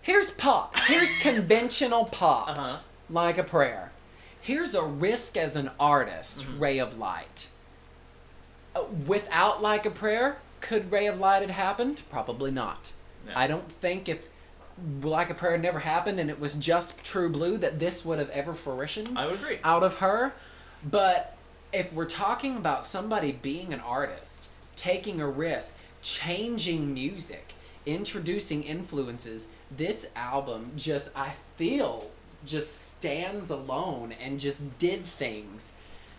here's pop. Here's conventional pop. Uh-huh. Like a Prayer. Here's a risk as an artist, Ray of Light. Without Like a Prayer, could Ray of Light have happened? Probably not. No. I don't think if Like a Prayer never happened and it was just True Blue that this would have ever fruitioned I would agree. out of her. But if we're talking about somebody being an artist, taking a risk, changing music, introducing influences. This album just, I feel, just stands alone and just did things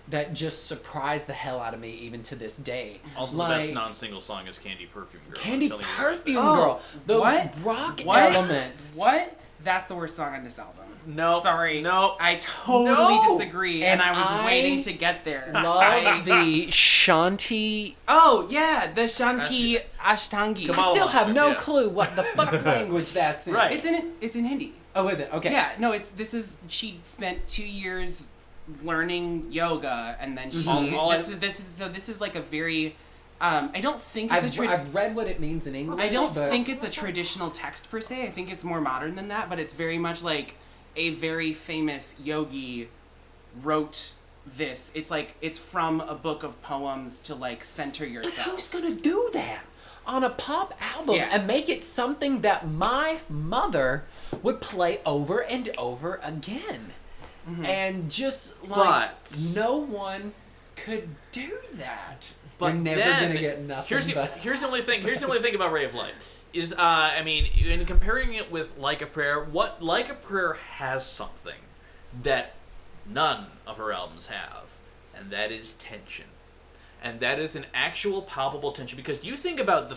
that just surprised the hell out of me even to this day. Also, the best non-single song is Candy Perfume Girl. Candy I'm telling you Perfume Oh, Girl. Those what? rock What? elements. What? That's the worst song on this album. No. Sorry. No. I totally No. disagree, And and I was I waiting to get there. Love the Shanti. Oh, yeah, the Shanti Ashtangi. Come I on. still have no Yeah. clue what the fuck language that's in. Right. It's in Hindi. Oh, is it? Okay. Yeah, no, she spent 2 years learning yoga, and then she this is like a very I don't think it's I've read what it means in English. I don't but think it's a traditional text per se. I think it's more modern than that, but it's very much like a very famous yogi wrote this. It's like it's from a book of poems to like center But yourself. who's gonna do that on a pop album Yeah. and make it something that my mother would play over and over again? And just like But- no one could do that. But You're never then, gonna get nothing. here's the only thing. Here's the only thing about Ray of Light is, I mean, in comparing it with Like a Prayer, what Like a Prayer has something that none of her albums have, and that is tension. And that is an actual palpable tension, because you think about the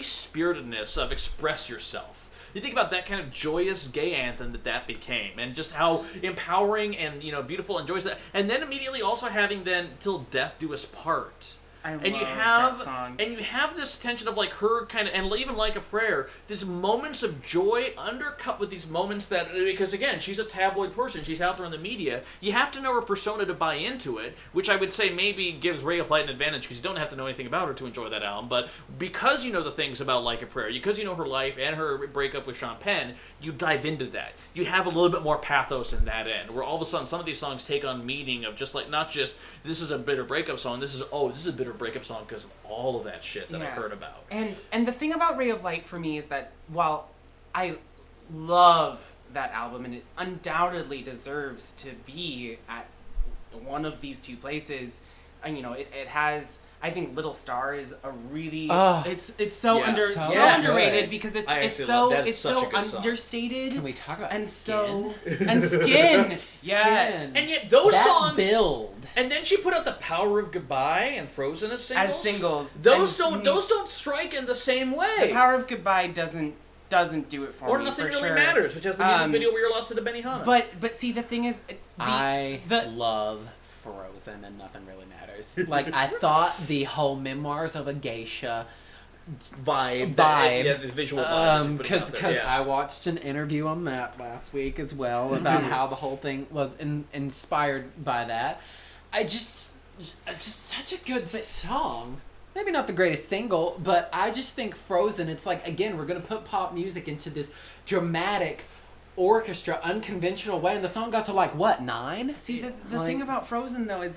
free-spiritedness of Express Yourself. You think about that kind of joyous gay anthem that became, and just how empowering and, you know, beautiful and joyous that, and then immediately also having then Till Death Do Us Part. I And love you have that song. and you have this tension of like her kind of, and even Like a Prayer, these moments of joy undercut with these moments that, because again, she's a tabloid person, she's out there in the media, you have to know her persona to buy into it, which I would say maybe gives Ray of Light an advantage, because you don't have to know anything about her to enjoy that album, but because you know the things about Like a Prayer, because you know her life and her breakup with Sean Penn, you dive into that. You have a little bit more pathos in that end, where all of a sudden some of these songs take on meaning of just like, not just, this is a bitter breakup song, this is a bitter breakup song because of all of that shit that I heard about. And the thing about Ray of Light for me is that while I love that album and it undoubtedly deserves to be at one of these two places, and you know, it has, I think Little Star is a really it's so Yeah. so Yeah. underrated because it's I it's actually so love that. it's It's such so a good song. understated. Can we talk about and Skin? and Skin. Yes. And yet those that songs, build. and then she put out The Power of Goodbye and Frozen as singles. As singles. Those And those don't strike in the same way. The Power of Goodbye doesn't do it for or me. Nothing for Really sure. Matters, which has the music Um, video where you're lost to the Benihana. But see, the thing is, I the love Frozen and Nothing Really Matters. Like, I thought the whole Memoirs of a Geisha vibe. vibe. Yeah, the visual vibe. Because I watched an interview on that last week as well about how the whole thing was inspired by that. Just such a good song. Maybe not the greatest single, but I just think Frozen, it's like, again, we're going to put pop music into this dramatic orchestra, unconventional way, and the song got to like, what, 9? See, the Like- thing about Frozen, though, is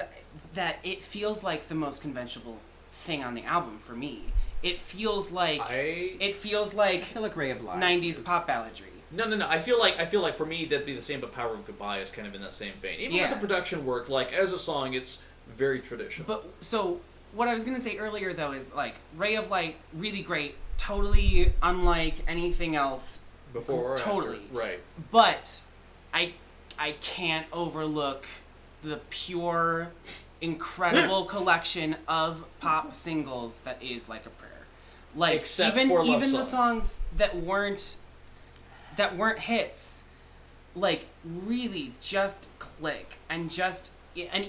that it feels like the most conventional thing on the album for me. It feels like I feel like Ray of Light 90s is- pop balladry. No. I feel like for me that'd be the same, but Power of Goodbye is kind of in that same vein. Even Yeah. with the production work, like as a song, it's very traditional. But so what I was gonna say earlier, though, is like Ray of Light, really great, totally unlike anything else. Before or Totally. after. Right. But I can't overlook the pure, incredible collection of pop singles that is Like a Prayer. Like Except even for Love even the Song. songs that weren't hits, like really just click and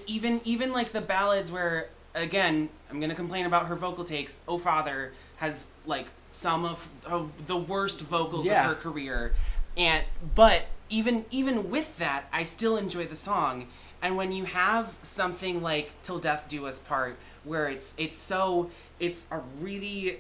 even like the ballads where, again, I'm gonna complain about her vocal takes. Oh Father has like some of the worst vocals of her career, but even with that, I still enjoy the song. And when you have something like Till Death Do Us Part, where it's a really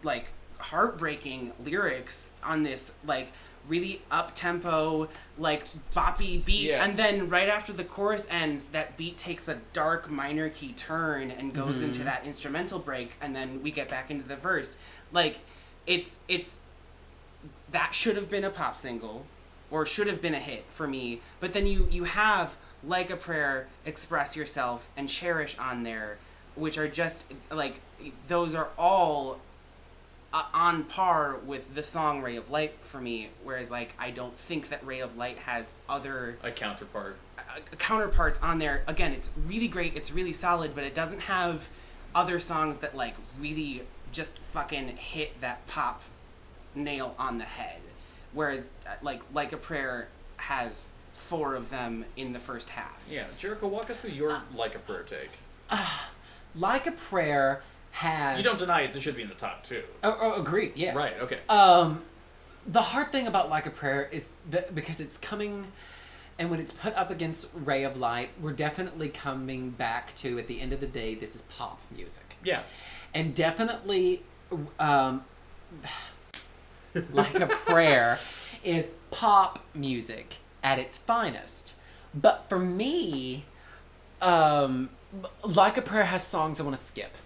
like heartbreaking lyrics on this like really up tempo like boppy beat, and then right after the chorus ends, that beat takes a dark minor key turn and goes into that instrumental break, and then we get back into the verse. Like it's that should have been a pop single or should have been a hit for me, but then you have Like a Prayer, Express Yourself, and Cherish on there, which are just like, those are all on par with the song Ray of Light for me, whereas like I don't think that Ray of Light has other A counterpart. counterparts on there. Again, it's really great, it's really solid, but it doesn't have other songs that like really just fucking hit that pop nail on the head. Whereas like a Prayer has 4 of them in the first half. Yeah, Jericho, walk us through your Like a Prayer take. Like a Prayer has... You don't deny it should be in the top 2. Oh, agreed, yes. Right, okay. The hard thing about Like a Prayer is that because it's coming, and when it's put up against Ray of Light, we're definitely coming back to, at the end of the day, this is pop music. Yeah. And definitely, Like a Prayer is pop music at its finest. But for me, Like a Prayer has songs I want to skip.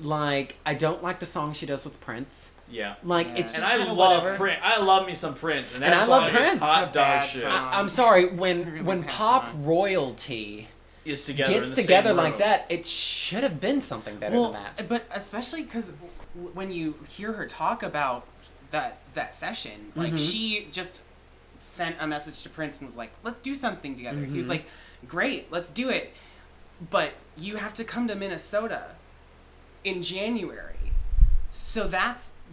Like, I don't like the song she does with Prince. Yeah. Like, Yeah. it's just And I kind of love whatever. Prince. I love me some Prince. And that And I song love Prince. is hot It's a dog bad shit. song. I'm sorry, It's a really when bad pop song. royalty Is together gets in the together same like room. that, it should have been something better Well, than that. but especially because when you hear her talk about that session, like she just sent a message to Prince and was like, "Let's do something together." He was like, "Great, let's do it," but you have to come to Minnesota in January, so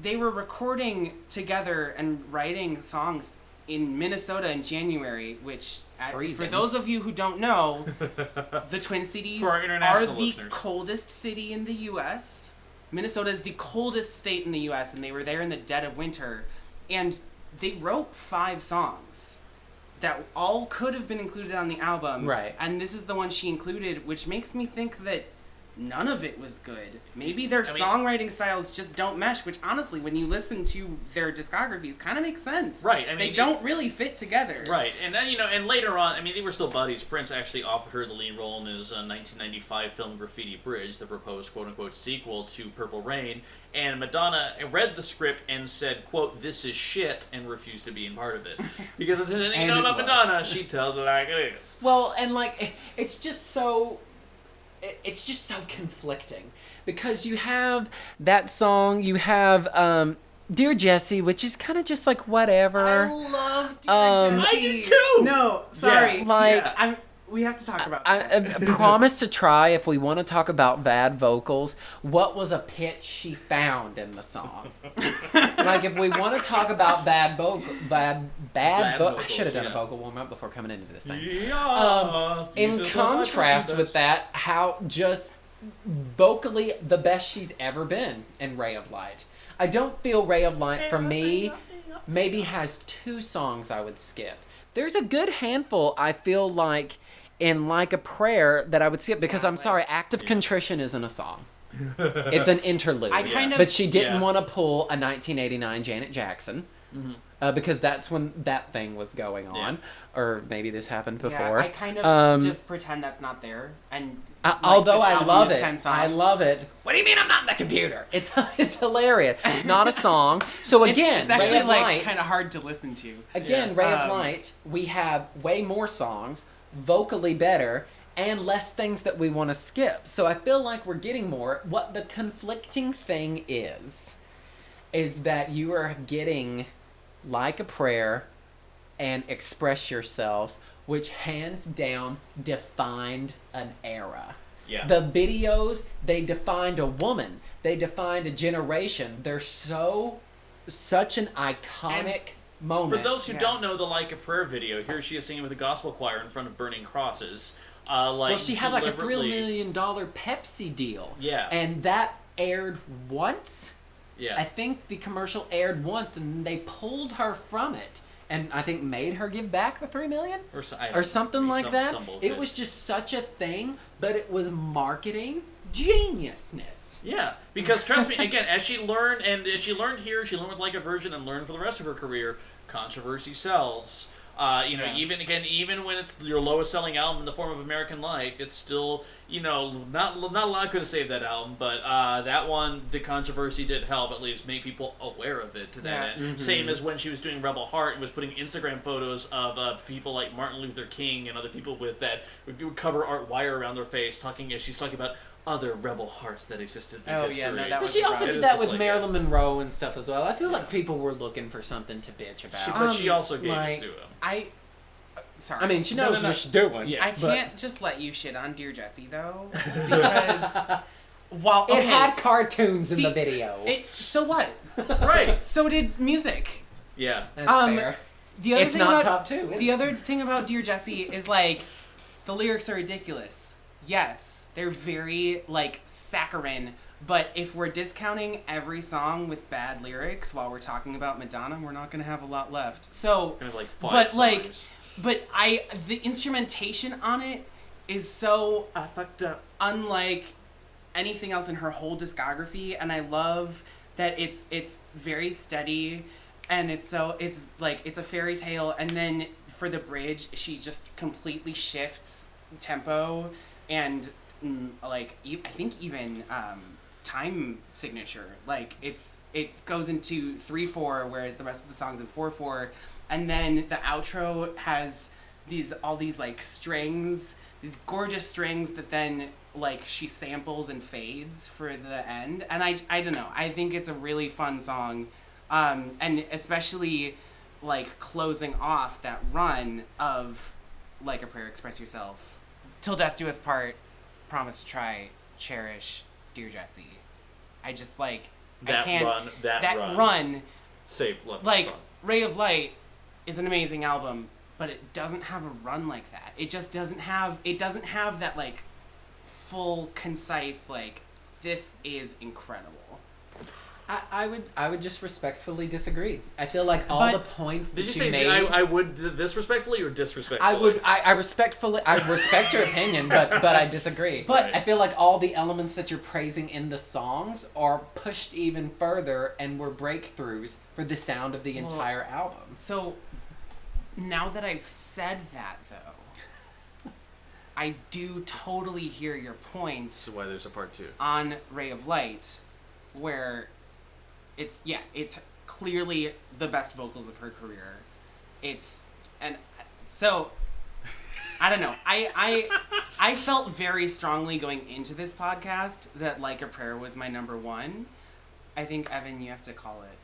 they were recording together and writing songs in Minnesota in January, which for Freezing. those of you who don't know, the Twin Cities For our are international the listeners. coldest city in the U.S. Minnesota is the coldest state in the U.S., and they were there in the dead of winter, and they wrote 5 songs that all could have been included on the album. Right. And this is the one she included, which makes me think that none of it was good. Maybe their I mean- songwriting styles just don't mesh, which honestly, when you listen to their discographies, kind of makes sense. Right, I mean, they it- don't really fit together. Right, and then, and later on, I mean, they were still buddies. Prince actually offered her the lead role in his 1995 film Graffiti Bridge, the proposed quote-unquote sequel to Purple Rain, and Madonna read the script and said, quote, "This is shit," and refused to be in part of it. Because if there's anything you And know it about was. Madonna, she tells it like it is. Well, and like, it's just so conflicting. Because you have that song, you have Dear Jessie, which is kind of just like whatever. love I do too! No, sorry. Yeah, like- yeah. We have to talk about I that. promise to try, if we want to talk about bad vocals, what was a pitch she found in the song? Like, if we want to talk about bad I vocals, should have done a yeah. vocal warm up before coming into this thing. Yeah. In Jesus, contrast that's with that, how just vocally the best she's ever been in Ray of Light. I don't feel Ray of Light, for me, maybe has 2 songs I would skip. There's a good handful, I feel like, in Like a Prayer that I would skip, because I'm sorry, Act of Contrition isn't a song. It's an interlude. I kind of- But she didn't Yeah. want to pull a 1989 Janet Jackson. Because that's when that thing was going on. Or maybe this happened before. Yeah, I kind of just pretend that's not there. And like, although this I album love is it. 10 songs. I love it. What do you mean I'm not in the computer? It's hilarious. Not a song. So again, it's actually Ray of like Light, kind of hard to listen to. again, Yeah. Ray of Light, we have way more songs, vocally better, and less things that we want to skip. So I feel like we're getting more. What the conflicting thing is that you are getting Like a Prayer and Express Yourselves, which hands down defined an era. Yeah. The videos, they defined a woman. They defined a generation. They're such an iconic moment. For those who Yeah. don't know the Like a Prayer video, here she is singing with a gospel choir in front of burning crosses. Well, she had like a $3 deliberately- million Pepsi deal. Yeah. And that aired once. Yeah. I think the commercial aired once, and they pulled her from it. And I think made her give back the $3 million? Or something like that. some bullshit. It was just such a thing, but it was marketing geniusness. Yeah, because trust me, again, as she learned here, she learned with Like a Virgin and learned for the rest of her career, controversy sells. Yeah. Even when it's your lowest selling album in the form of American Life, it's still, not a lot could have saved that album, but that one, the controversy did help at least make people aware of it to that Yeah. end. Same as when she was doing Rebel Heart and was putting Instagram photos of people like Martin Luther King and other people with that would cover art wire around their face, she's talking about other rebel hearts that existed in Oh, history. yeah, no, that But was she also rough. did It that was with just like, Marilyn Monroe and stuff as well. I feel like people were looking for something to bitch about. But she also gave like- it to him. Sorry. I mean, she No, knows no. what she's doing. Yeah. I but can't just let you shit on Dear Jessie though, because while It okay, had cartoons in See, the video. so what? Right. So did music. Yeah. That's fair. The other It's thing not about, top two. is The it? other thing about Dear Jessie is like the lyrics are ridiculous. Yes, they're very like saccharine, but if we're discounting every song with bad lyrics while we're talking about Madonna, we're not gonna have a lot left. So, Kind of like 5 but like, songs. but the instrumentation on it is so fucked up, unlike anything else in her whole discography, and I love that it's very steady, and it's like it's a fairy tale, and then for the bridge she just completely shifts tempo and like I think even time signature, like it goes into 3/4 whereas the rest of the songs in 4/4, and then the outro has all these like strings, these gorgeous strings that then like she samples and fades for the end, and I don't know, I think it's a really fun song, and especially like closing off that run of Like a Prayer, Express Yourself, Till Death Do Us Part, Promise to Try, Cherish, Dear Jessie. I just like I That can't run, that run. run Save love like song. Ray of Light is an amazing album, but it doesn't have a run like that. It just doesn't have that like full concise like this is incredible. I would just respectfully disagree. I feel like all But- the points that Did you say made. I would this respectfully or disrespectfully? I respect your opinion, but I disagree. But- I feel like all the elements that you're praising in the songs are pushed even further and were breakthroughs for the sound of the entire album. So now that I've said that though, I do totally hear your point This is why there's a part 2. on Ray of Light, where it's clearly the best vocals of her career. So I don't know. I felt very strongly going into this podcast that Like a Prayer was my number 1. I think, Evan, you have to call it.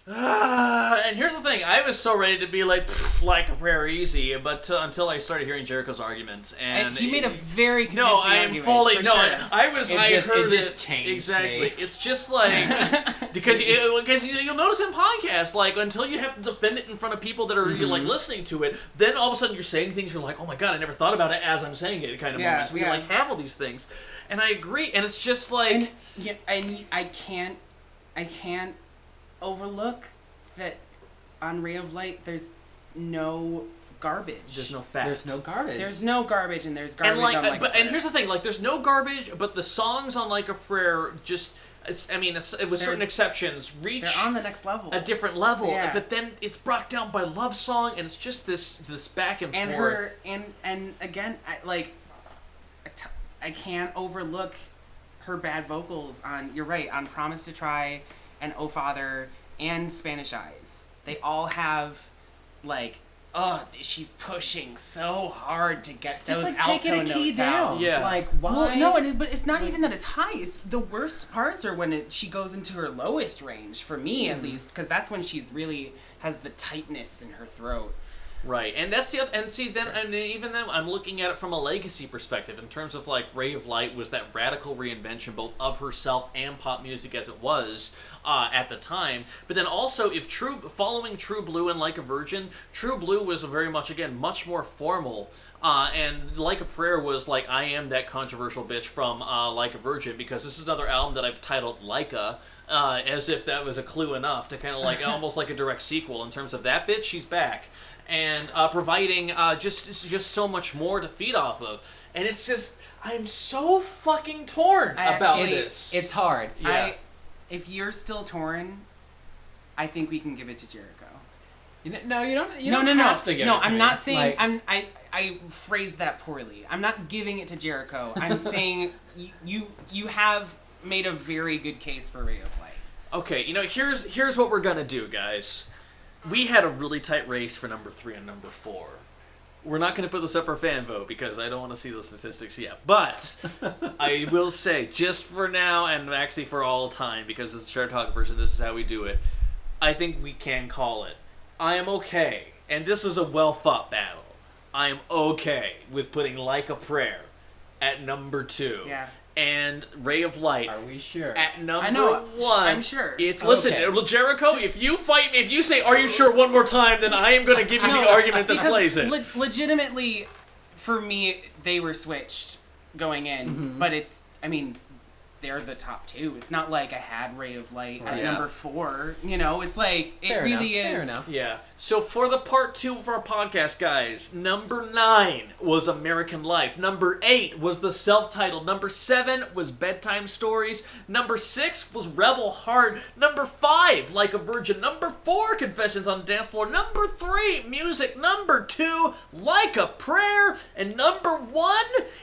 And here's the thing, I was so ready to be like a prayer easy, but until I started hearing Jericho's arguments, and He made a very convincing no, I am argument, fully for no. sure. I heard just it changed exactly. me. It's just like because you'll notice in podcasts like until you have to defend it in front of people that are like listening to it, then all of a sudden you're saying things you're like, oh my god, I never thought about it as I'm saying it kind of Yeah, moments where you yeah. like have all these things, and I agree, and it's just like and I can't overlook that on Ray of Light there's no garbage. there's no facts. There's no garbage. There's no garbage, and there's garbage And like, on Like a but Prayer. and here's the thing, like, there's no garbage, but the songs on Like a Prayer just, with certain exceptions, reach They're on the next level. a different level. Yeah. But then it's brought down by Love Song, and it's just this back and and forth. her and again, I can't overlook her bad vocals on. You're right, on Promise to Try, and Oh Father, and Spanish Eyes. They all have like, she's pushing so hard to get just those like alto taking a key notes down. out. Yeah. Like why? Well, no, but it's not even that it's high. It's the worst parts are when she goes into her lowest range, for me at least, because that's when she's really has the tightness in her throat. Right, and that's the other, and see then, and even then, I'm looking at it from a legacy perspective in terms of like Ray of Light was that radical reinvention both of herself and pop music as it was at the time. But then also, if following True Blue and Like a Virgin, True Blue was very much again much more formal. And Like a Prayer was like, I am that controversial bitch from Like a Virgin, because this is another album that I've titled Leica, as if that was a clue enough to kind of like almost like a direct sequel in terms of that bitch, she's back. And providing just so much more to feed off of. And it's just, I'm so fucking torn about actually- this. It's hard. Yeah. If you're still torn, I think we can give it to Jericho. No, you don't. You no, don't no, have to give no. it to I'm me. not saying Like, I phrased that poorly. I'm not giving it to Jericho. I'm saying you have made a very good case for Ray of Light. Okay, here's what we're gonna do, guys. We had a really tight race for number 3 and number 4. We're not going to put this up for fan vote because I don't want to see those statistics yet. But I will say, just for now and actually for all time, because it's Chartographers and this is how we do it, I think we can call it. I am okay, and this was a well-fought battle. I am okay with putting Like a Prayer at number 2. Yeah. And Ray of Light Are we sure? at number I know, 1. I'm sure. It's listen, Okay. Jericho. If you fight me, if you say "Are you sure?" one more time, then I am going to give you the argument that Because slays it. legitimately, for me, they were switched going in, but it's, I mean, they're the top 2. It's not like I had Ray of Light at Yeah. number 4. You know, it's like, it Fair really enough, is. fair enough. Yeah. So for the part 2 of our podcast, guys, number 9 was American Life. Number 8 was the self-titled. Number 7 was Bedtime Stories. Number 6 was Rebel Heart. Number 5, Like a Virgin. Number 4, Confessions on the Dance Floor. Number 3, Music. Number 2, Like a Prayer. And number 1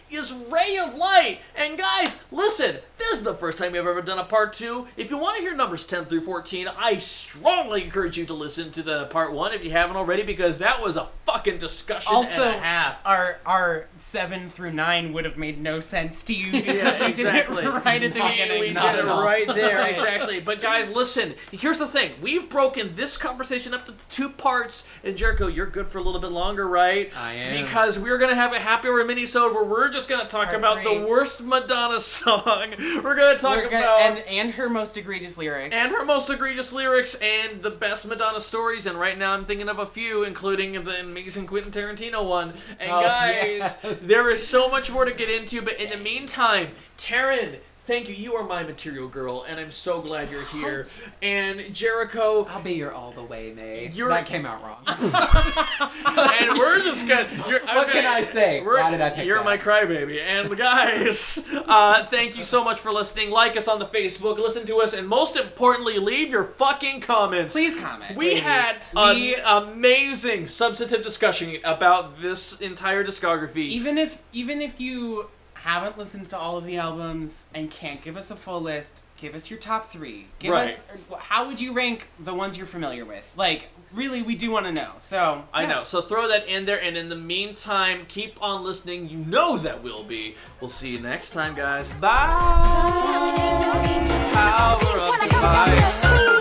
is Ray of Light. And guys, listen, this is the first time we've ever done a part 2. If you want to hear numbers 10 through 14, I strongly encourage you to listen to the part 1 if you haven't already, because that was a fucking discussion Also, and a half. our 7 through 9 would have made no sense to you because we exactly. did it right at the beginning. We Not did it at all. right there, exactly. But guys, listen, here's the thing. We've broken this conversation up to 2 parts, and Jericho, you're good for a little bit longer, right? I am. Because we're going to have a happy hour mini-sode where we're just going to talk Part about 3. the worst Madonna song. We're going to talk We're gonna- about... and her most egregious lyrics. And her most egregious lyrics and the best Madonna stories, and right now I'm thinking of a few, including the amazing Quentin Tarantino one. And Oh, guys, yes. there is so much more to get into, but in the meantime, Taran, thank you. You are my material girl, and I'm so glad you're here. And Jericho, I'll be your all the way, May. You're- That came out wrong. and we're just gonna. What can I say? Why did I pick You're that? my crybaby. And guys, thank you so much for listening. Like us on the Facebook, listen to us, and most importantly, leave your fucking comments. Please comment. We please. had an amazing substantive discussion about this entire discography. even if you haven't listened to all of the albums and can't give us a full list, give us your top 3. Give Right. us, how would you rank the ones you're familiar with? Like, really, we do want to know. So I yeah. know. So throw that in there, and in the meantime, keep on listening. You know that will be. We'll see you next time, guys. Bye. Power of the Bible.